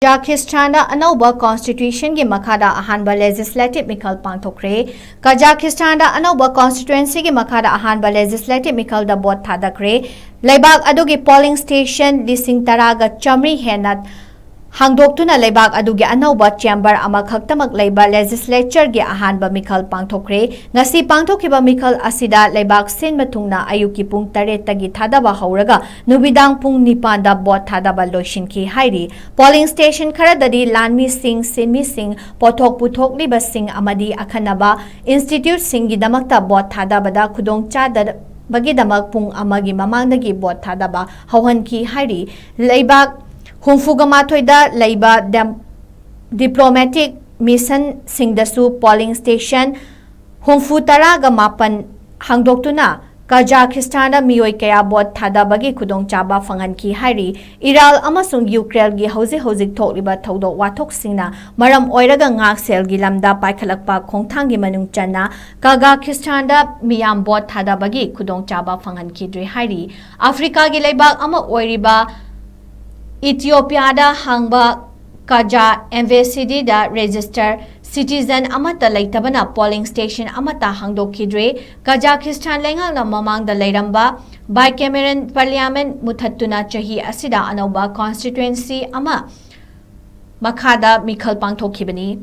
Kazakhstan Da Anouba Constitution ki Makhada Ahanba Legislative Mikhal Pangthok Khre Kazakhstan Da Anouba Constituency ki Makhada Ahanba Legislative Mikhal da Bot Thada Khre Laibak adugi polling station lising taraga chamri henat Hangdoktuna Laibak adugi Anouba chamber ama khaktamak laiba legislature gi Ahanba Mikhal Pangthok Khre ngasi pangthokiba Mikhal asida Laibak sin matungna ayuki pung 8 tagi thadaba hauraga nubidang pung 9 da bot thadaba loishinki hairi polling station kharadadi lanmi sing sinmi sing pothok puthok liba sing amadi akhanaba institute singi damakta bot thadabada khudong chada bagidamak pung amagi mamangdagi bot thadaba hauhanki hairi Laibak Humfugamathoi Laiba diplomatic mission singdasu polling station Humfutaraga mapan hangdoktuna Kazakhstan da miyoi kaya bot thadabagi khudong chaba phanganki hairi Iral amasung Ukraine gi hojik thokliba thodok wathok singna maram oiraga ngak sel gi lamda paikhalakpa khongthang gi manung channa Kazakhstan da miyam bot thadabagi khudong chaba phanganki dre hairi Africa gi laibak ama oiriba Ethiopia da hangba Kaja embassy da register citizen amata laitabana polling station amata hangdokhidre Kazakhstan lengal na mamang da lairamba bicameral parliament muthattuna chahi asida Anouba constituency ama Makhada Mikhal Pangthok Khre